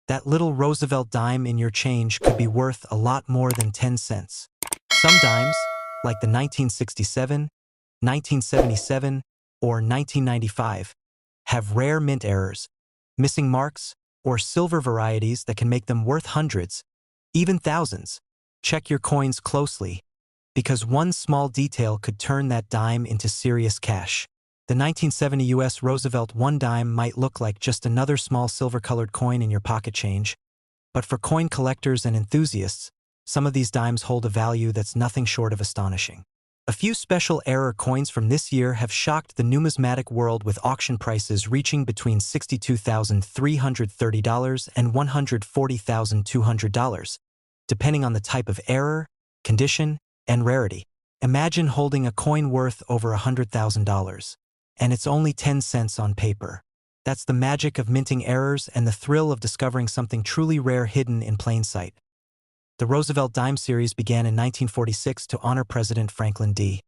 That little Roosevelt dime in your change could be worth a lot more than 10 cents. Some dimes, like the 1967, 1977, or 1995, have rare mint errors, missing marks, or silver varieties that can make them worth hundreds, even thousands. Check your coins closely, because one small detail could turn that dime into serious cash. The 1970 U.S. Roosevelt One Dime might look like just another small silver-colored coin in your pocket change, but for coin collectors and enthusiasts, some of these dimes hold a value that's nothing short of astonishing. A few special error coins from this year have shocked the numismatic world, with auction prices reaching between $62,330 and $140,200, depending on the type of error, condition, and rarity. Imagine holding a coin worth over $100,000. And it's only 10 cents on paper. That's the magic of minting errors and the thrill of discovering something truly rare hidden in plain sight. The Roosevelt Dime series began in 1946 to honor President Franklin D.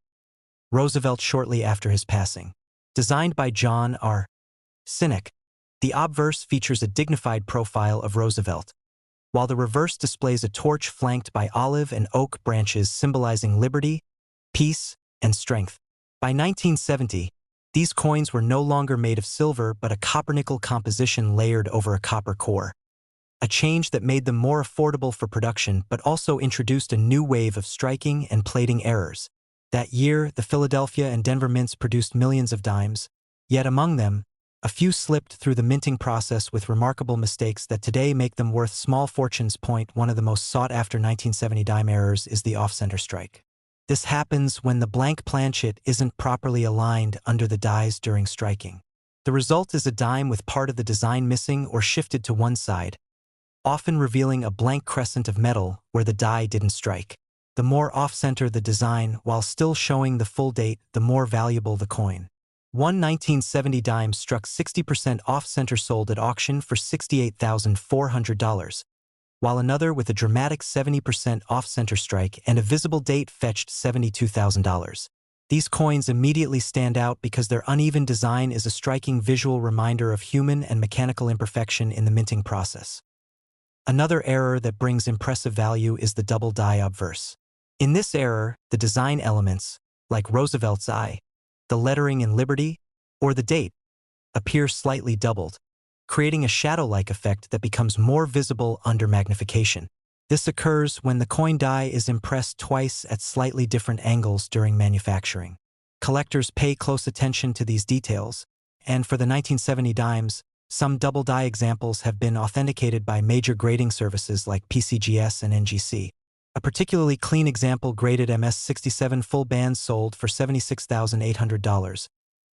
Roosevelt shortly after his passing. Designed by John R. Sinek, the obverse features a dignified profile of Roosevelt, while the reverse displays a torch flanked by olive and oak branches symbolizing liberty, peace, and strength. By 1970, these coins were no longer made of silver but a copper-nickel composition layered over a copper core. A change that made them more affordable for production but also introduced a new wave of striking and plating errors. That year, the Philadelphia and Denver mints produced millions of dimes, yet among them, a few slipped through the minting process with remarkable mistakes that today make them worth small fortunes. One of the most sought-after 1970 dime errors is the off-center strike. This happens when the blank planchet isn't properly aligned under the dies during striking. The result is a dime with part of the design missing or shifted to one side, often revealing a blank crescent of metal where the die didn't strike. The more off-center the design while still showing the full date, the more valuable the coin. One 1970 dime struck 60% off-center, sold at auction for $68,400. While another with a dramatic 70% off-center strike and a visible date fetched $72,000. These coins immediately stand out because their uneven design is a striking visual reminder of human and mechanical imperfection in the minting process. Another error that brings impressive value is the double die obverse. In this error, the design elements, like Roosevelt's eye, the lettering in Liberty, or the date, appear slightly doubled, creating a shadow-like effect that becomes more visible under magnification. This occurs when the coin die is impressed twice at slightly different angles during manufacturing. Collectors pay close attention to these details, and for the 1970 dimes, some double die examples have been authenticated by major grading services like PCGS and NGC. A particularly clean example graded MS-67 full band sold for $76,800.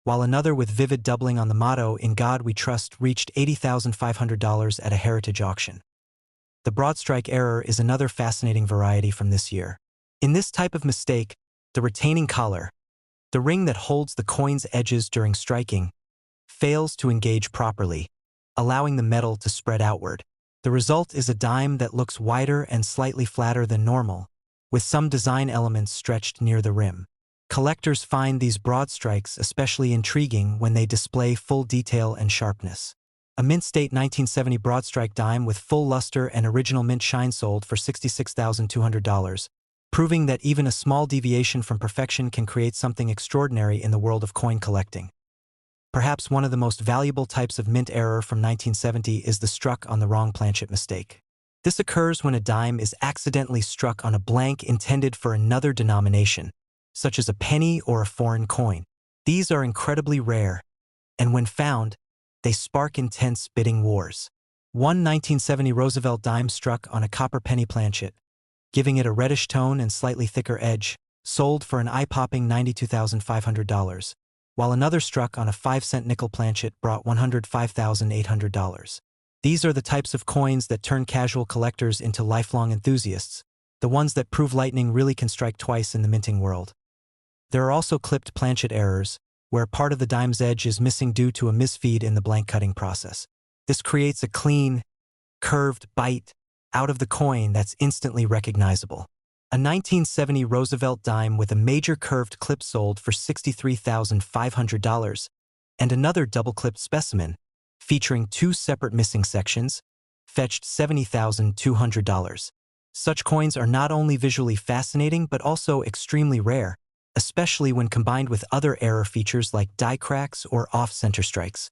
While another with vivid doubling on the motto "In God We Trust" reached $80,500 at a heritage auction. The broadstrike error is another fascinating variety from this year. In this type of mistake, the retaining collar, the ring that holds the coin's edges during striking, fails to engage properly, allowing the metal to spread outward. The result is a dime that looks wider and slightly flatter than normal, with some design elements stretched near the rim. Collectors find these broad strikes especially intriguing when they display full detail and sharpness. A mint-state 1970 broadstrike dime with full luster and original mint shine sold for $66,200, proving that even a small deviation from perfection can create something extraordinary in the world of coin collecting. Perhaps one of the most valuable types of mint error from 1970 is the struck on the wrong planchet mistake. This occurs when a dime is accidentally struck on a blank intended for another denomination, such as a penny or a foreign coin. These are incredibly rare, and when found, they spark intense bidding wars. One 1970 Roosevelt dime struck on a copper penny planchet, giving it a reddish tone and slightly thicker edge, sold for an eye-popping $92,500, while another struck on a 5-cent nickel planchet brought $105,800. These are the types of coins that turn casual collectors into lifelong enthusiasts, the ones that prove lightning really can strike twice in the minting world. There are also clipped planchet errors, where part of the dime's edge is missing due to a misfeed in the blank cutting process. This creates a clean, curved bite out of the coin that's instantly recognizable. A 1970 Roosevelt dime with a major curved clip sold for $63,500, and another double-clipped specimen, featuring two separate missing sections, fetched $70,200. Such coins are not only visually fascinating but also extremely rare, especially when combined with other error features like die cracks or off-center strikes.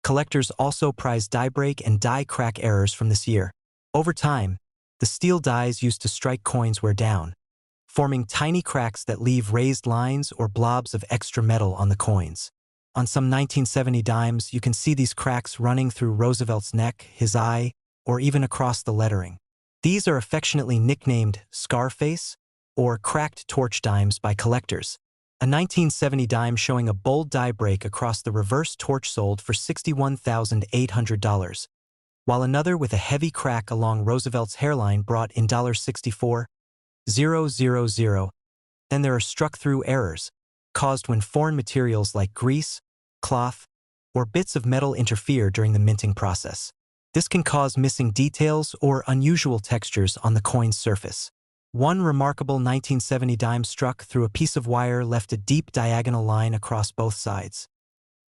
Collectors also prize die break and die crack errors from this year. Over time, the steel dies used to strike coins wear down, forming tiny cracks that leave raised lines or blobs of extra metal on the coins. On some 1970 dimes, you can see these cracks running through Roosevelt's neck, his eye, or even across the lettering. These are affectionately nicknamed Scarface or cracked torch dimes by collectors. A 1970 dime showing a bold die break across the reverse torch sold for $61,800, while another with a heavy crack along Roosevelt's hairline brought in $64,000. Then there are struck-through errors, caused when foreign materials like grease, cloth, or bits of metal interfere during the minting process. This can cause missing details or unusual textures on the coin's surface. One remarkable 1970 dime struck through a piece of wire left a deep diagonal line across both sides.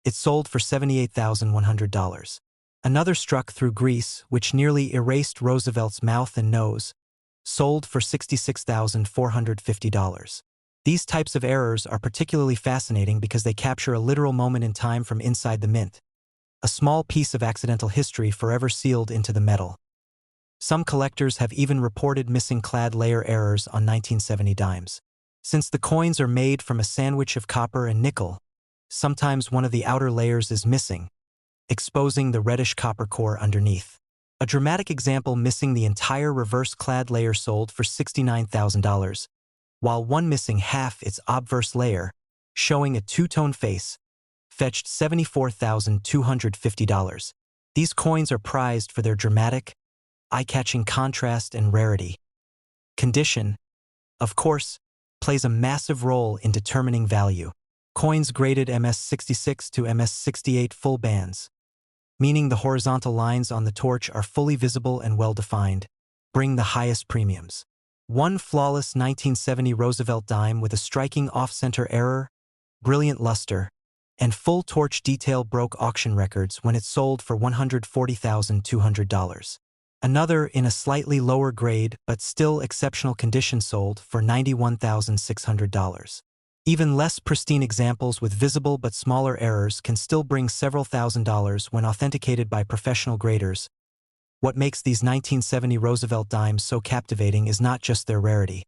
It sold for $78,100. Another struck through grease, which nearly erased Roosevelt's mouth and nose, sold for $66,450. These types of errors are particularly fascinating because they capture a literal moment in time from inside the mint, a small piece of accidental history forever sealed into the metal. Some collectors have even reported missing clad layer errors on 1970 dimes. Since the coins are made from a sandwich of copper and nickel, sometimes one of the outer layers is missing, exposing the reddish copper core underneath. A dramatic example missing the entire reverse clad layer sold for $69,000, while one missing half its obverse layer, showing a two-tone face, fetched $74,250. These coins are prized for their dramatic, eye-catching contrast and rarity. Condition, of course, plays a massive role in determining value. Coins graded MS66 to MS68 full bands, meaning the horizontal lines on the torch are fully visible and well-defined, bring the highest premiums. One flawless 1970 Roosevelt dime with a striking off-center error, brilliant luster, and full torch detail broke auction records when it sold for $140,200. Another in a slightly lower grade but still exceptional condition sold for $91,600. Even less pristine examples with visible but smaller errors can still bring several $1,000s when authenticated by professional graders. What makes these 1970 Roosevelt dimes so captivating is not just their rarity,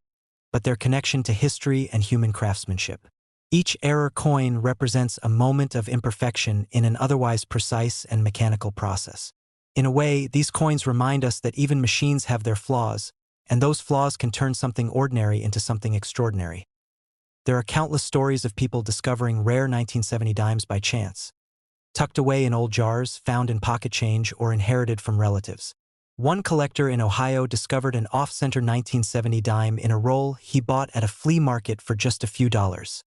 but their connection to history and human craftsmanship. Each error coin represents a moment of imperfection in an otherwise precise and mechanical process. In a way, these coins remind us that even machines have their flaws, and those flaws can turn something ordinary into something extraordinary. There are countless stories of people discovering rare 1970 dimes by chance, tucked away in old jars, found in pocket change, or inherited from relatives. One collector in Ohio discovered an off-center 1970 dime in a roll he bought at a flea market for just a few dollars.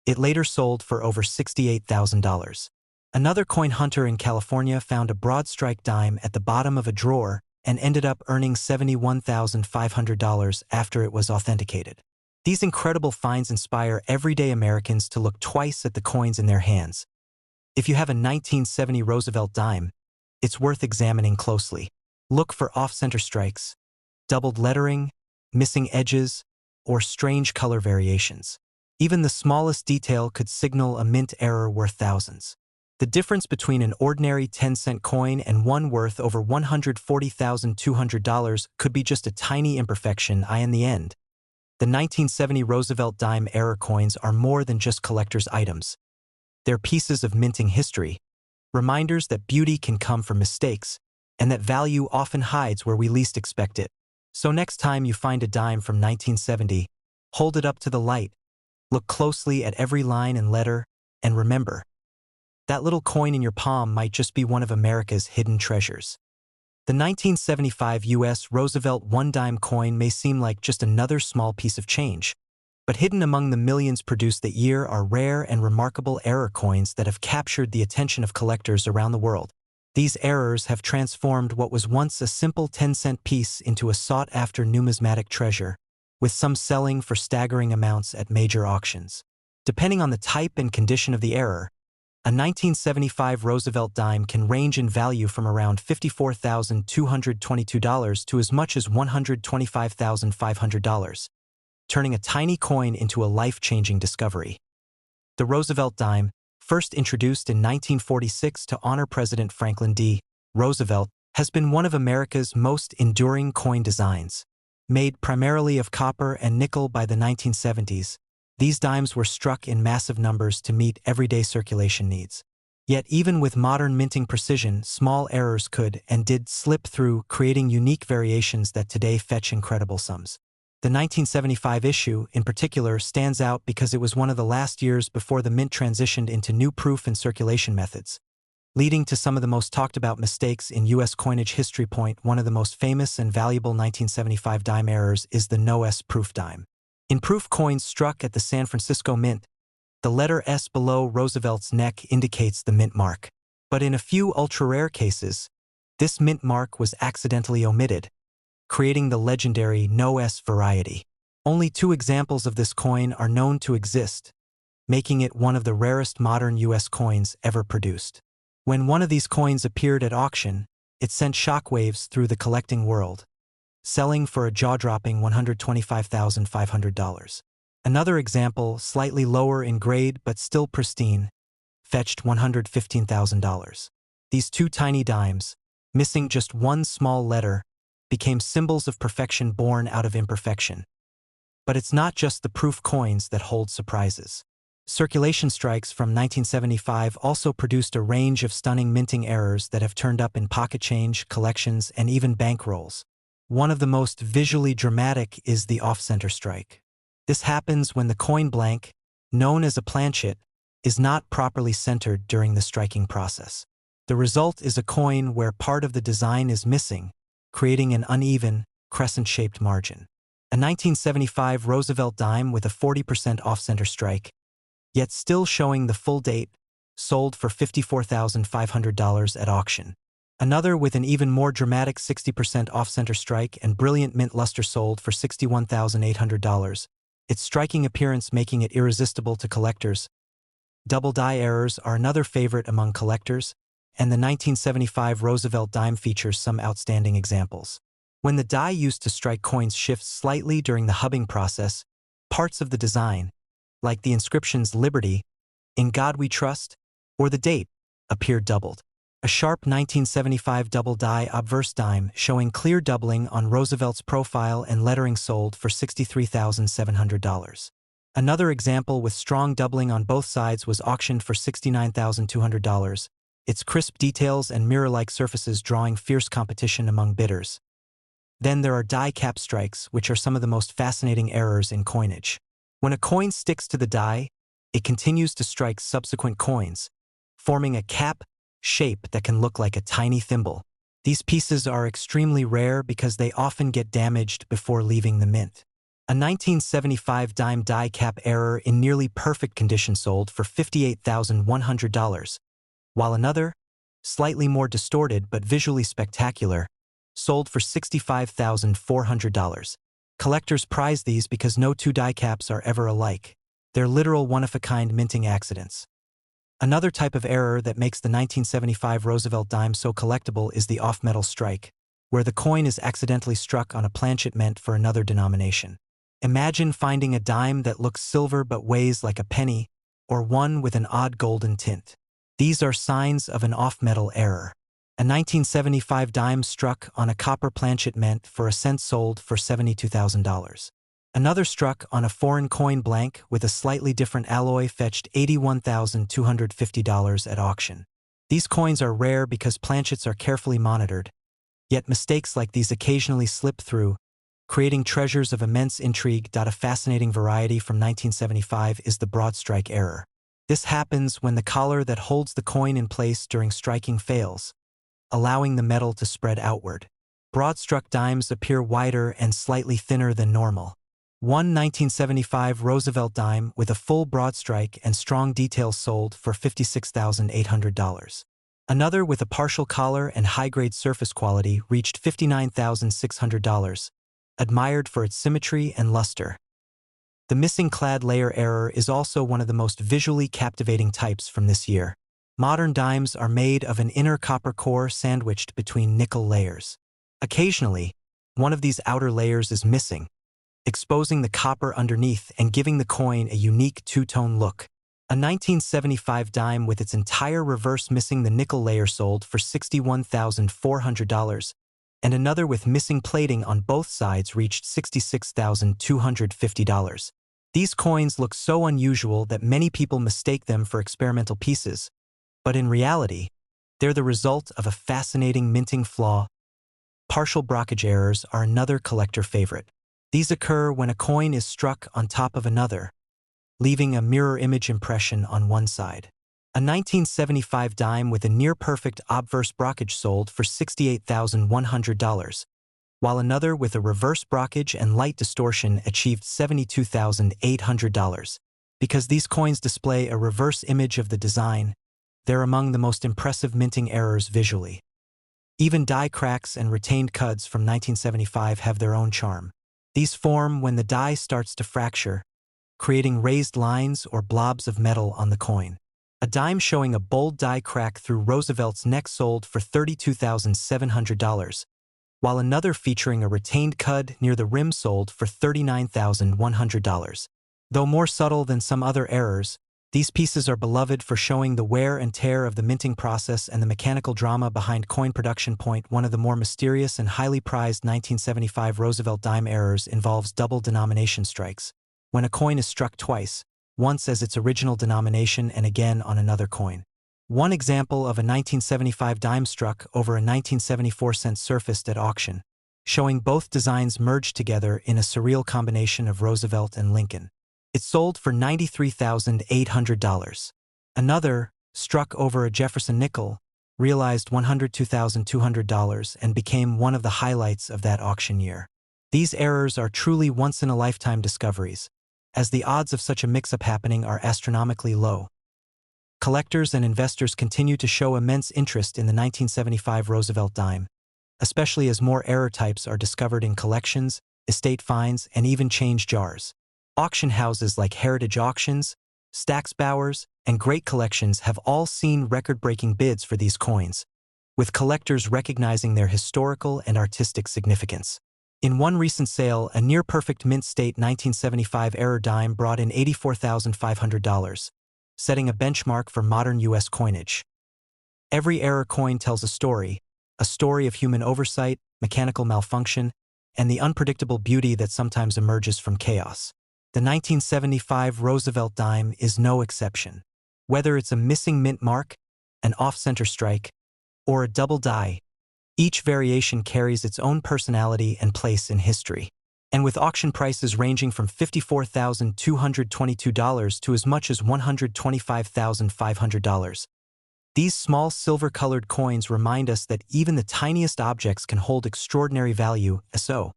It later sold for over $68,000. Another coin hunter in California found a broad strike dime at the bottom of a drawer and ended up earning $71,500 after it was authenticated. These incredible finds inspire everyday Americans to look twice at the coins in their hands. If you have a 1970 Roosevelt dime, it's worth examining closely. Look for off-center strikes, doubled lettering, missing edges, or strange color variations. Even the smallest detail could signal a mint error worth thousands. The difference between an ordinary 10-cent coin and one worth over $140,200 could be just a tiny imperfection. In the end, the 1970 Roosevelt dime error coins are more than just collector's items. They're pieces of minting history, reminders that beauty can come from mistakes, and that value often hides where we least expect it. So next time you find a dime from 1970, hold it up to the light, look closely at every line and letter, and remember, that little coin in your palm might just be one of America's hidden treasures. The 1975 U.S. Roosevelt One Dime coin may seem like just another small piece of change, but hidden among the millions produced that year are rare and remarkable error coins that have captured the attention of collectors around the world. These errors have transformed what was once a simple 10-cent piece into a sought-after numismatic treasure, with some selling for staggering amounts at major auctions. Depending on the type and condition of the error, A 1975 Roosevelt dime can range in value from around $54,222 to as much as $125,500, turning a tiny coin into a life-changing discovery. The Roosevelt dime, first introduced in 1946 to honor President Franklin D. Roosevelt, has been one of America's most enduring coin designs. Made primarily of copper and nickel by the 1970s, these dimes were struck in massive numbers to meet everyday circulation needs. Yet even with modern minting precision, small errors could and did slip through, creating unique variations that today fetch incredible sums. The 1975 issue, in particular, stands out because it was one of the last years before the mint transitioned into new proof and circulation methods, leading to some of the most talked about mistakes in U.S. coinage history. One of the most famous and valuable 1975 dime errors is the no S proof dime. In proof coins struck at the San Francisco Mint, the letter S below Roosevelt's neck indicates the mint mark. But in a few ultra-rare cases, this mint mark was accidentally omitted, creating the legendary no S variety. Only 2 examples of this coin are known to exist, making it one of the rarest modern U.S. coins ever produced. When one of these coins appeared at auction, it sent shockwaves through the collecting world, selling for a jaw-dropping $125,500. Another example, slightly lower in grade but still pristine, fetched $115,000. These 2 tiny dimes, missing just one small letter, became symbols of perfection born out of imperfection. But it's not just the proof coins that hold surprises. Circulation strikes from 1975 also produced a range of stunning minting errors that have turned up in pocket change, collections, and even bankrolls. One of the most visually dramatic is the off-center strike. This happens when the coin blank, known as a planchet, is not properly centered during the striking process. The result is a coin where part of the design is missing, creating an uneven, crescent-shaped margin. A 1975 Roosevelt dime with a 40% off-center strike, yet still showing the full date, sold for $54,500 at auction. Another with an even more dramatic 60% off-center strike and brilliant mint luster sold for $61,800, its striking appearance making it irresistible to collectors. Double die errors are another favorite among collectors, and the 1975 Roosevelt dime features some outstanding examples. When the die used to strike coins shifts slightly during the hubbing process, parts of the design, like the inscriptions "Liberty," "In God We Trust," or the date, appear doubled. A sharp 1975 double die obverse dime showing clear doubling on Roosevelt's profile and lettering sold for $63,700. Another example with strong doubling on both sides was auctioned for $69,200, its crisp details and mirror-like surfaces drawing fierce competition among bidders. Then there are die cap strikes, which are some of the most fascinating errors in coinage. When a coin sticks to the die, it continues to strike subsequent coins, forming a cap shape that can look like a tiny thimble. These pieces are extremely rare because they often get damaged before leaving the mint. A 1975 dime die cap error in nearly perfect condition sold for $58,100, while another, slightly more distorted but visually spectacular, sold for $65,400. Collectors prize these because no 2 die caps are ever alike. They're literal one-of-a-kind minting accidents. Another type of error that makes the 1975 Roosevelt dime so collectible is the off-metal strike, where the coin is accidentally struck on a planchet meant for another denomination. Imagine finding a dime that looks silver but weighs like a penny, or one with an odd golden tint. These are signs of an off-metal error. A 1975 dime struck on a copper planchet meant for a cent sold for $72,000. Another struck on a foreign coin blank with a slightly different alloy fetched $81,250 at auction. These coins are rare because planchets are carefully monitored, yet mistakes like these occasionally slip through, creating treasures of immense intrigue. A fascinating variety from 1975 is the broad strike error. This happens when the collar that holds the coin in place during striking fails, allowing the metal to spread outward. Broad-struck dimes appear wider and slightly thinner than normal. One 1975 Roosevelt dime with a full broad strike and strong details sold for $56,800. Another with a partial collar and high-grade surface quality reached $59,600, admired for its symmetry and luster. The missing clad layer error is also one of the most visually captivating types from this year. Modern dimes are made of an inner copper core sandwiched between nickel layers. Occasionally, one of these outer layers is missing, exposing the copper underneath and giving the coin a unique two-tone look. A 1975 dime with its entire reverse missing the nickel layer sold for $61,400, and another with missing plating on both sides reached $66,250. These coins look so unusual that many people mistake them for experimental pieces, but in reality, they're the result of a fascinating minting flaw. Partial brockage errors are another collector favorite. These occur when a coin is struck on top of another, leaving a mirror image impression on one side. A 1975 dime with a near-perfect obverse brockage sold for $68,100, while another with a reverse brockage and light distortion achieved $72,800. Because these coins display a reverse image of the design, they're among the most impressive minting errors visually. Even die cracks and retained cuds from 1975 have their own charm. These form when the die starts to fracture, creating raised lines or blobs of metal on the coin. A dime showing a bold die crack through Roosevelt's neck sold for $32,700, while another featuring a retained cud near the rim sold for $39,100. Though more subtle than some other errors, these pieces are beloved for showing the wear and tear of the minting process and the mechanical drama behind coin production. One of the more mysterious and highly prized 1975 Roosevelt dime errors involves double denomination strikes, when a coin is struck twice, once as its original denomination and again on another coin. One example of a 1975 dime struck over a 1974 cent surfaced at auction, showing both designs merged together in a surreal combination of Roosevelt and Lincoln. It sold for $93,800. Another, struck over a Jefferson nickel, realized $102,200 and became one of the highlights of that auction year. These errors are truly once-in-a-lifetime discoveries, as the odds of such a mix-up happening are astronomically low. Collectors and investors continue to show immense interest in the 1975 Roosevelt dime, especially as more error types are discovered in collections, estate finds, and even change jars. Auction houses like Heritage Auctions, Stack's Bowers, and Great Collections have all seen record-breaking bids for these coins, with collectors recognizing their historical and artistic significance. In one recent sale, a near-perfect mint-state 1975 error dime brought in $84,500, setting a benchmark for modern U.S. coinage. Every error coin tells a story of human oversight, mechanical malfunction, and the unpredictable beauty that sometimes emerges from chaos. The 1975 Roosevelt dime is no exception. Whether it's a missing mint mark, an off-center strike, or a double die, each variation carries its own personality and place in history. And with auction prices ranging from $54,222 to as much as $125,500, these small silver-colored coins remind us that even the tiniest objects can hold extraordinary value. So,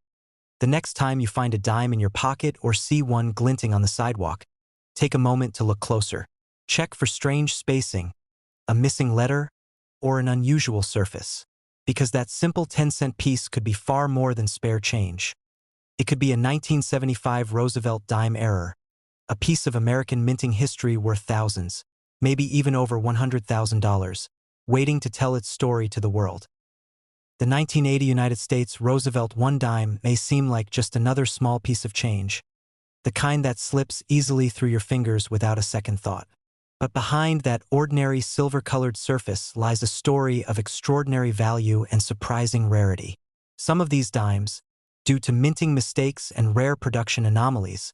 the next time you find a dime in your pocket or see one glinting on the sidewalk, take a moment to look closer. Check for strange spacing, a missing letter, or an unusual surface, because that simple 10-cent piece could be far more than spare change. It could be a 1975 Roosevelt dime error, a piece of American minting history worth thousands, maybe even over $100,000, waiting to tell its story to the world. The 1980 United States Roosevelt One Dime may seem like just another small piece of change, the kind that slips easily through your fingers without a second thought. But behind that ordinary silver-colored surface lies a story of extraordinary value and surprising rarity. Some of these dimes, due to minting mistakes and rare production anomalies,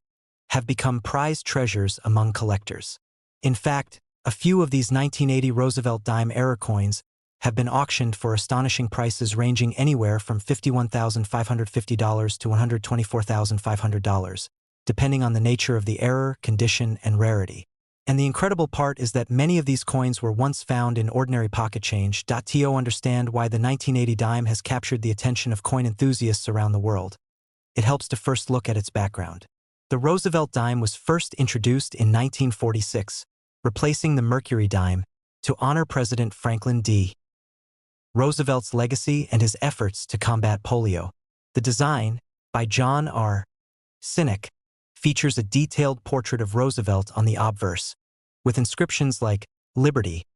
have become prized treasures among collectors. In fact, a few of these 1980 Roosevelt dime error coins have been auctioned for astonishing prices ranging anywhere from $51,550 to $124,500, depending on the nature of the error, condition, and rarity. And the incredible part is that many of these coins were once found in ordinary pocket change. To understand why the 1980 dime has captured the attention of coin enthusiasts around the world, it helps to first look at its background. The Roosevelt dime was first introduced in 1946, replacing the Mercury dime, to honor President Franklin D. Roosevelt's legacy and his efforts to combat polio. The design, by John R. Sinek, features a detailed portrait of Roosevelt on the obverse, with inscriptions like Liberty,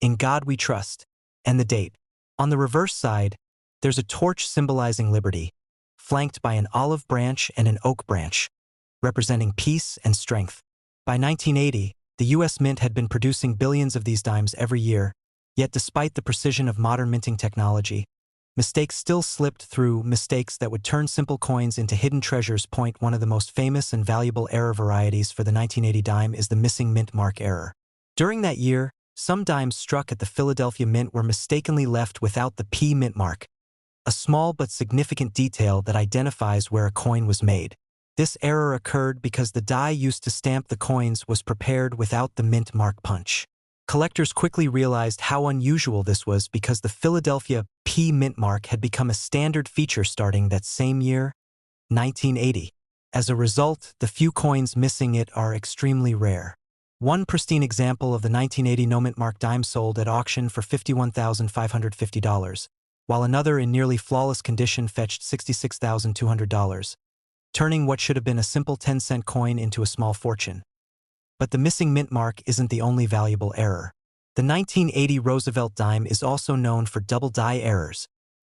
"In God We Trust," and the date. On the reverse side, there's a torch symbolizing liberty, flanked by an olive branch and an oak branch, representing peace and strength. By 1980, the U.S. Mint had been producing billions of these dimes every year, yet despite the precision of modern minting technology, mistakes still slipped through. Mistakes that would turn simple coins into hidden treasures. One of the most famous and valuable error varieties for the 1980 dime is the missing mint mark error. During that year, some dimes struck at the Philadelphia Mint were mistakenly left without the P mint mark, a small but significant detail that identifies where a coin was made. This error occurred because the die used to stamp the coins was prepared without the mint mark punch. Collectors quickly realized how unusual this was because the Philadelphia P mint mark had become a standard feature starting that same year, 1980. As a result, the few coins missing it are extremely rare. One pristine example of the 1980 no mint mark dime sold at auction for $51,550, while another in nearly flawless condition fetched $66,200, turning what should have been a simple 10-cent coin into a small fortune. But the missing mint mark isn't the only valuable error. The 1980 Roosevelt dime is also known for double die errors,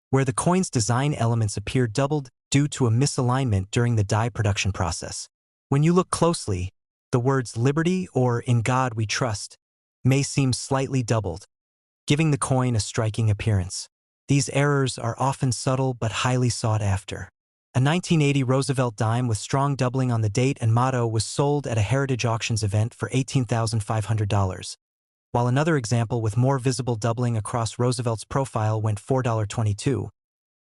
where the coin's design elements appear doubled due to a misalignment during the die production process. When you look closely, the words "Liberty" or "In God We Trust" may seem slightly doubled, giving the coin a striking appearance. These errors are often subtle but highly sought after. A 1980 Roosevelt dime with strong doubling on the date and motto was sold at a Heritage Auctions event for $18,500, while another example with more visible doubling across Roosevelt's profile went $4.22.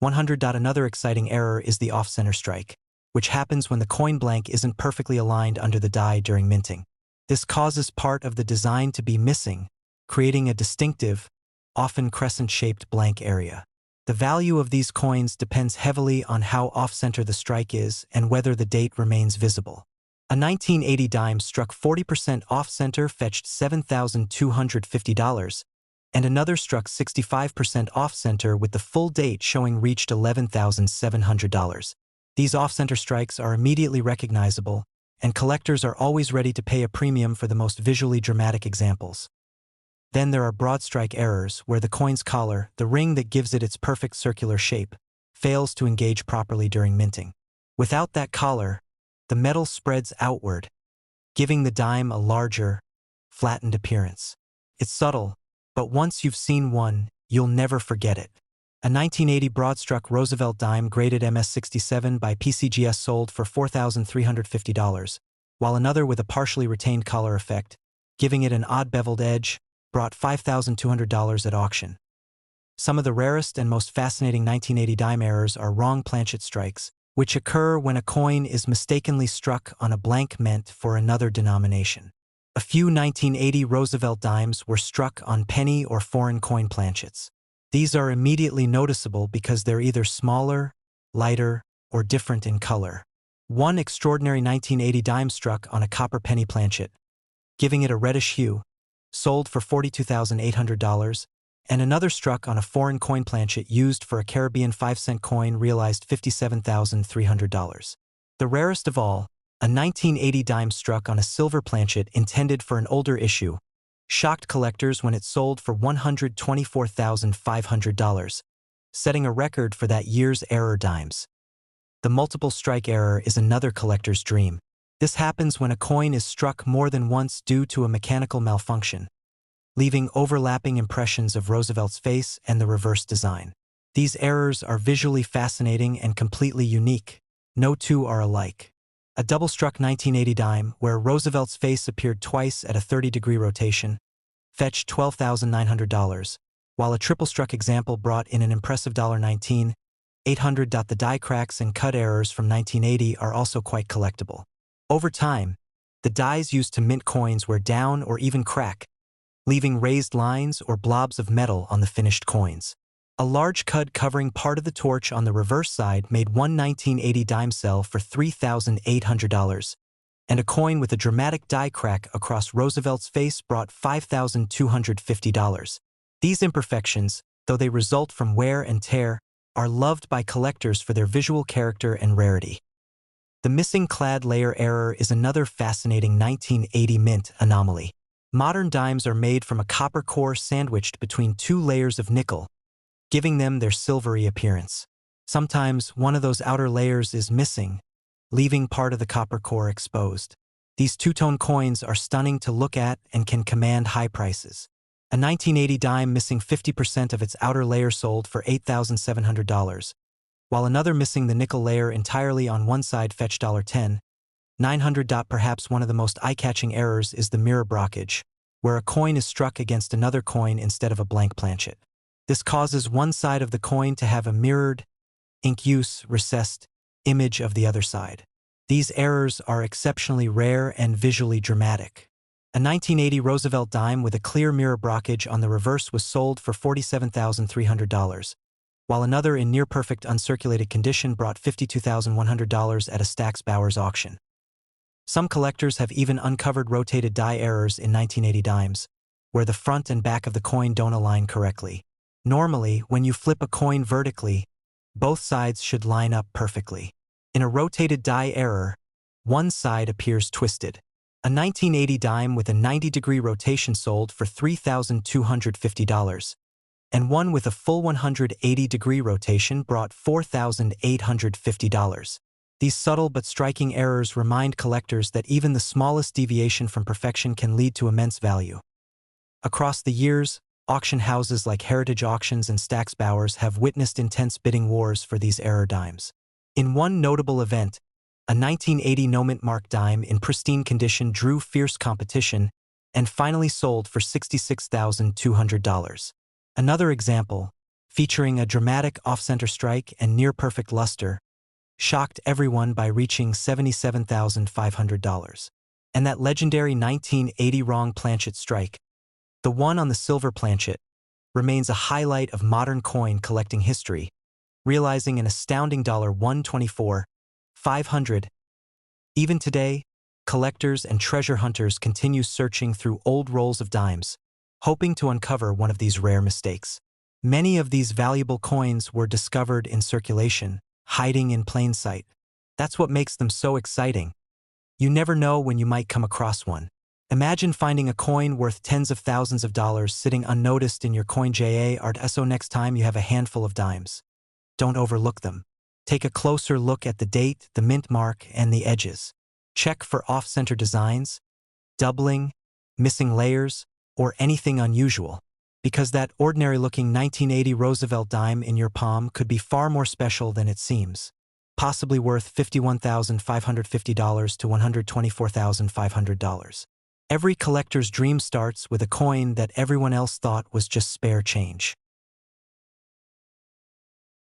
100. Another exciting error is the off-center strike, which happens when the coin blank isn't perfectly aligned under the die during minting. This causes part of the design to be missing, creating a distinctive, often crescent-shaped blank area. The value of these coins depends heavily on how off-center the strike is and whether the date remains visible. A 1980 dime struck 40% off-center fetched $7,250, and another struck 65% off-center with the full date showing reached $11,700. These off-center strikes are immediately recognizable, and collectors are always ready to pay a premium for the most visually dramatic examples. Then there are broad strike errors where the coin's collar, the ring that gives it its perfect circular shape, fails to engage properly during minting. Without that collar, the metal spreads outward, giving the dime a larger, flattened appearance. It's subtle, but once you've seen one, you'll never forget it. A 1980 broad-struck Roosevelt dime graded MS67 by PCGS sold for $4,350, while another with a partially retained collar effect, giving it an odd beveled edge, brought $5,200 at auction. Some of the rarest and most fascinating 1980 dime errors are wrong planchet strikes, which occur when a coin is mistakenly struck on a blank meant for another denomination. A few 1980 Roosevelt dimes were struck on penny or foreign coin planchets. These are immediately noticeable because they're either smaller, lighter, or different in color. One extraordinary 1980 dime struck on a copper penny planchet, giving it a reddish hue, sold for $42,800, and another struck on a foreign coin planchet used for a Caribbean 5-cent coin realized $57,300. The rarest of all, a 1980 dime struck on a silver planchet intended for an older issue, shocked collectors when it sold for $124,500, setting a record for that year's error dimes. The multiple strike error is another collector's dream. This happens when a coin is struck more than once due to a mechanical malfunction, leaving overlapping impressions of Roosevelt's face and the reverse design. These errors are visually fascinating and completely unique. No two are alike. A double-struck 1980 dime, where Roosevelt's face appeared twice at a 30-degree rotation, fetched $12,900, while a triple-struck example brought in an impressive $19,800. The die cracks and cut errors from 1980 are also quite collectible. Over time, the dies used to mint coins wear down or even crack, leaving raised lines or blobs of metal on the finished coins. A large cud covering part of the torch on the reverse side made one 1980 dime sell for $3,800, and a coin with a dramatic die crack across Roosevelt's face brought $5,250. These imperfections, though they result from wear and tear, are loved by collectors for their visual character and rarity. The missing clad layer error is another fascinating 1980 mint anomaly. Modern dimes are made from a copper core sandwiched between two layers of nickel, giving them their silvery appearance. Sometimes one of those outer layers is missing, leaving part of the copper core exposed. These two-tone coins are stunning to look at and can command high prices. A 1980 dime missing 50% of its outer layer sold for $8,700, while another missing the nickel layer entirely on one side fetched $10,900. Perhaps one of the most eye-catching errors is the mirror blockage, where a coin is struck against another coin instead of a blank planchet. This causes one side of the coin to have a mirrored, ink-use, recessed image of the other side. These errors are exceptionally rare and visually dramatic. A 1980 Roosevelt dime with a clear mirror blockage on the reverse was sold for $47,300, while another in near-perfect uncirculated condition brought $52,100 at a Stack's Bowers auction. Some collectors have even uncovered rotated die errors in 1980 dimes, where the front and back of the coin don't align correctly. Normally, when you flip a coin vertically, both sides should line up perfectly. In a rotated die error, one side appears twisted. A 1980 dime with a 90-degree rotation sold for $3,250, and one with a full 180-degree rotation brought $4,850. These subtle but striking errors remind collectors that even the smallest deviation from perfection can lead to immense value. Across the years, auction houses like Heritage Auctions and Stack's Bowers have witnessed intense bidding wars for these error dimes. In one notable event, a 1980 no-mint mark dime in pristine condition drew fierce competition and finally sold for $66,200. Another example, featuring a dramatic off-center strike and near-perfect luster, shocked everyone by reaching $77,500. And that legendary 1980 wrong planchet strike, the one on the silver planchet, remains a highlight of modern coin collecting history, realizing an astounding $124,500. Even today, collectors and treasure hunters continue searching through old rolls of dimes, hoping to uncover one of these rare mistakes. Many of these valuable coins were discovered in circulation, hiding in plain sight. That's what makes them so exciting. You never know when you might come across one. Imagine finding a coin worth tens of thousands of dollars sitting unnoticed in your CoinJar. So next time you have a handful of dimes, don't overlook them. Take a closer look at the date, the mint mark, and the edges. Check for off-center designs, doubling, missing layers, or anything unusual, because that ordinary-looking 1980 Roosevelt dime in your palm could be far more special than it seems, possibly worth $51,550 to $124,500. Every collector's dream starts with a coin that everyone else thought was just spare change.